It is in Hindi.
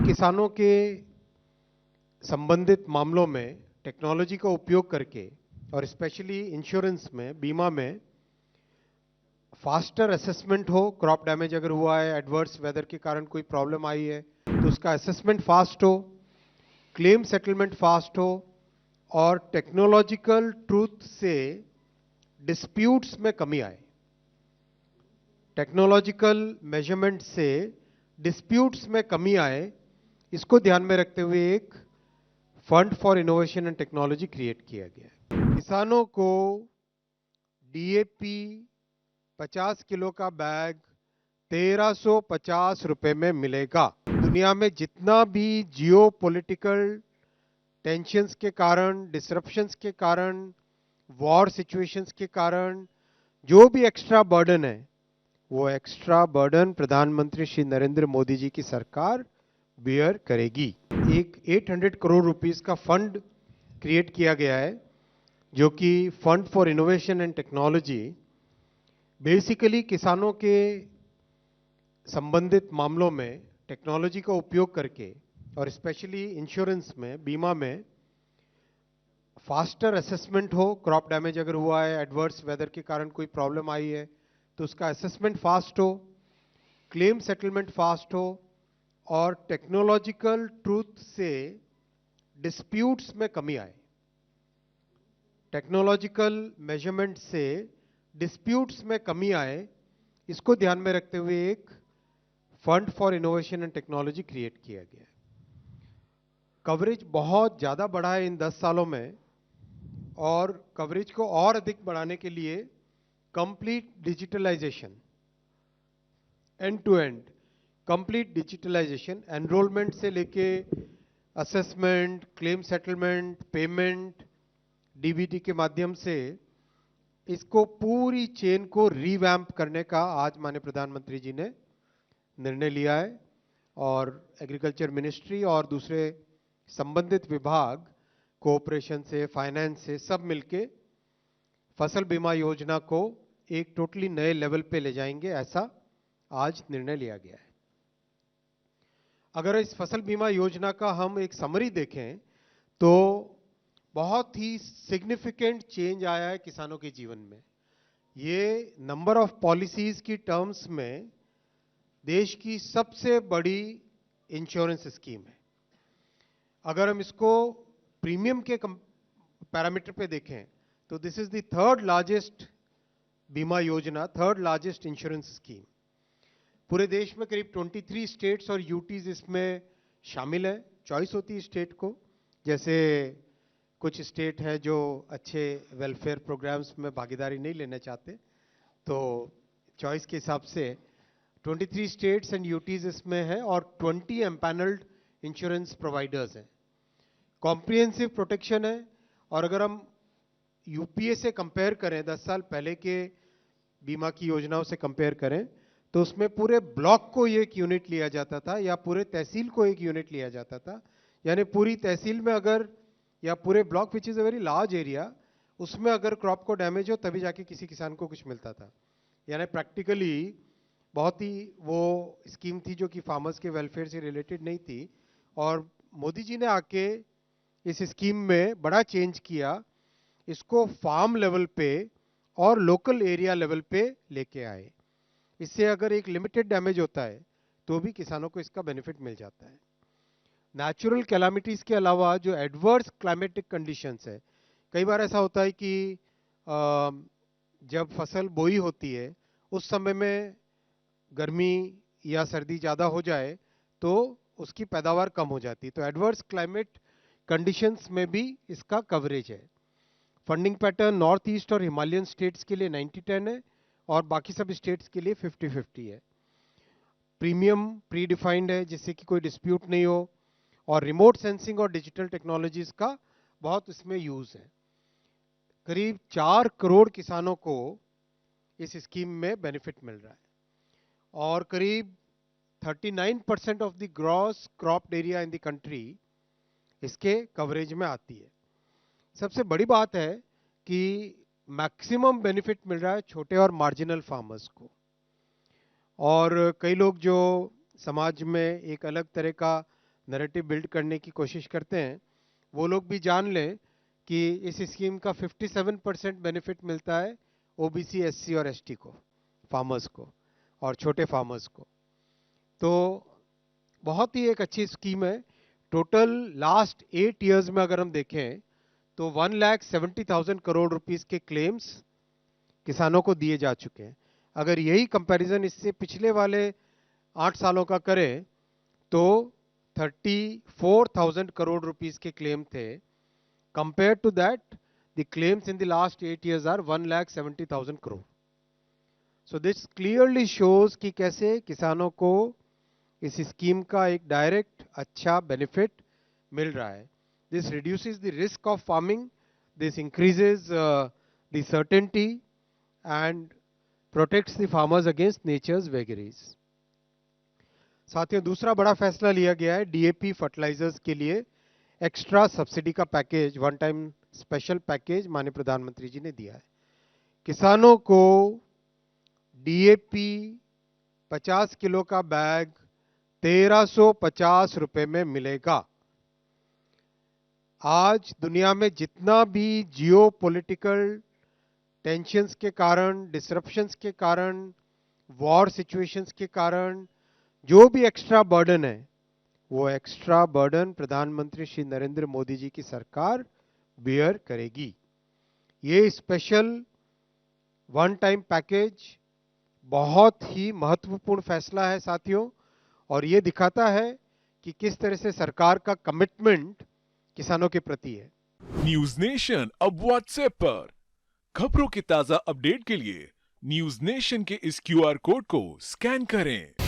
किसानों के संबंधित मामलों में टेक्नोलॉजी का उपयोग करके और स्पेशली इंश्योरेंस में, बीमा में फास्टर असेसमेंट हो। क्रॉप डैमेज अगर हुआ है, एडवर्स वेदर के कारण कोई प्रॉब्लम आई है, तो उसका असेसमेंट फास्ट हो, क्लेम सेटलमेंट फास्ट हो और टेक्नोलॉजिकल ट्रूथ से डिस्प्यूट्स में कमी आए। टेक्नोलॉजिकल मेजरमेंट से डिस्प्यूट्स में कमी आए, इसको ध्यान में रखते हुए एक fund for innovation and technology create किया गया है। किसानों को डीएपी 50 किलो का बैग 1350 रुपए में मिलेगा। दुनिया में जितना भी जियो पॉलिटिकल टेंशंस के कारण, डिसरप्शंस के कारण, वॉर सिचुएशंस के कारण जो भी एक्स्ट्रा बर्डन है, वो एक्स्ट्रा बर्डन प्रधानमंत्री श्री नरेंद्र मोदी जी की सरकार बियर करेगी। एक 800 करोड़ रुपीस का फंड क्रिएट किया गया है, जो कि fund for innovation and technology basically किसानों के संबंधित मामलों में टेक्नोलॉजी का उपयोग करके और स्पेशली इंश्योरेंस में, बीमा में फास्टर असेसमेंट हो। क्रॉप डैमेज अगर हुआ है, एडवर्स वेदर के कारण कोई प्रॉब्लम आई है, तो उसका असेसमेंट फास्ट हो, क्लेम सेटलमेंट फास्ट हो और टेक्नोलॉजिकल ट्रूथ से डिस्प्यूट्स में कमी आए। टेक्नोलॉजिकल मेजरमेंट से डिस्प्यूट्स में कमी आए, इसको ध्यान में रखते हुए एक fund for innovation and technology create किया गया है। कवरेज बहुत ज्यादा बढ़ा है इन 10 सालों में, और कवरेज को और अधिक बढ़ाने के लिए complete digitalisation, end to end complete digitalisation, enrolment से लेके assessment, claim settlement, payment, DBT के माध्यम से इसको पूरी चेन को रीवैम्प करने का आज माननीय प्रधानमंत्री जी ने निर्णय लिया है। और एग्रीकल्चर मिनिस्ट्री और दूसरे संबंधित विभाग कोऑपरेशन से, फाइनेंस से सब मिलके फसल बीमा योजना को एक टोटली नए लेवल पे ले जाएंगे, ऐसा आज निर्णय लिया गया है। अगर इस फसल बीमा योजना का हम एक समरी देखें तो बहुत ही सिग्निफिकेंट चेंज आया है किसानों के जीवन में। ये नंबर ऑफ पॉलिसीज की टर्म्स में देश की सबसे बड़ी इंश्योरेंस स्कीम है। अगर हम इसको प्रीमियम के पैरामीटर पे देखें तो this is the third largest बीमा योजना, थर्ड लार्जेस्ट इंश्योरेंस स्कीम। पूरे देश में करीब 23 स्टेट्स और यूटीज इसमें शामिल है। चॉइस होती है स्टेट को, जैसे कुछ स्टेट है जो अच्छे वेलफेयर प्रोग्राम्स में भागीदारी नहीं लेना चाहते, तो चॉइस के हिसाब से 23 स्टेट्स एंड यूटीज इसमें है और 20 एम्पैनल्ड इंश्योरेंस प्रोवाइडर्स हैं। कॉम्प्रिहेंसिव प्रोटेक्शन है, और अगर हम यूपीए से कंपेयर करें, 10 साल पहले के बीमा की योजनाओं से कंपेयर करें, तो उसमें पूरे ब्लॉक को एक यूनिट लिया जाता था या पूरे तहसील को एक यूनिट लिया जाता था। यानी पूरी तहसील में अगर, या पूरे block which is a very large area, उसमें अगर क्रॉप को डैमेज हो तभी जाके किसी किसान को कुछ मिलता था। यानी प्रैक्टिकली बहुत ही वो स्कीम थी जो कि फार्मर्स के वेलफेयर से रिलेटेड नहीं थी। और मोदी जी ने आके इस स्कीम में बड़ा चेंज किया, इसको फार्म लेवल पे और लोकल एरिया लेवल पे लेके आए। इससे अगर एक लिमिटेड डैमेज होता है तो भी किसानों को इसका बेनिफिट मिल जाता है। नेचुरल कैलामिटीज के अलावा जो एडवर्स क्लाइमेटिक कंडीशंस है, कई बार ऐसा होता है कि जब फसल बोई होती है उस समय में गर्मी या सर्दी ज़्यादा हो जाए तो उसकी पैदावार कम हो जाती है, तो एडवर्स क्लाइमेट कंडीशंस में भी इसका कवरेज है। फंडिंग पैटर्न नॉर्थ ईस्ट और हिमालयन स्टेट्स के लिए 90-10 है और बाकी सब स्टेट्स के लिए 50-50 है। प्रीमियम प्री डिफाइंड है जिससे कि कोई डिस्प्यूट नहीं हो, और रिमोट सेंसिंग और डिजिटल टेक्नोलॉजीज का बहुत इसमें यूज है। करीब 4 करोड़ किसानों को इस स्कीम में बेनिफिट मिल रहा है और करीब 39% of the gross cropped area in the country इसके कवरेज में आती है। सबसे बड़ी बात है कि मैक्सिमम बेनिफिट मिल रहा है छोटे और मार्जिनल फार्मर्स को। और कई लोग जो समाज में एक अलग तरह का नैरेटिव बिल्ड करने की कोशिश करते हैं, वो लोग भी जान लें कि इस स्कीम का 57% बेनिफिट मिलता है ओबीसी, एससी और एसटी को, फार्मर्स को और छोटे फार्मर्स को। तो बहुत ही एक अच्छी स्कीम है। टोटल लास्ट 8 इयर्स में अगर हम देखें तो 1,70,000 करोड़ रुपीस के क्लेम्स किसानों को दिए जा चुके हैं। अगर यही कंपैरिजन इससे पिछले वाले 8 सालों का करें तो 34,000 करोड़ रुपीस के क्लेम थे। Compare to that, the claims in the last 8 years are 1,70,000 crore. So this clearly shows कि कैसे किसानों को इस स्कीम का एक डायरेक्ट अच्छा बेनिफिट मिल रहा है। This reduces the risk of farming, this increases the certainty and protects the farmers against nature's vagaries. साथियों, दूसरा बड़ा फैसला लिया गया है डीएपी फर्टिलाइजर्स के लिए एक्स्ट्रा सब्सिडी का package, one time special package माननीय प्रधानमंत्री जी ने दिया है। किसानों को डीएपी 50 किलो का बैग 1,350 रुपए में मिलेगा। आज दुनिया में जितना भी जियो पॉलिटिकल टेंशंस के कारण, डिसरप्शंस के कारण, वॉर सिचुएशंस के कारण जो भी एक्स्ट्रा बर्डन है, वो एक्स्ट्रा बर्डन प्रधानमंत्री श्री नरेंद्र मोदी जी की सरकार बेयर करेगी। ये स्पेशल वन टाइम पैकेज बहुत ही महत्वपूर्ण फैसला है साथियों, और ये दिखाता है कि किस तरह से सरकार का कमिटमेंट किसानों के प्रति है। न्यूज नेशन अब व्हाट्सएप पर खबरों के ताजा अपडेट के लिए न्यूज नेशन के इस क्यूआर कोड को स्कैन करें।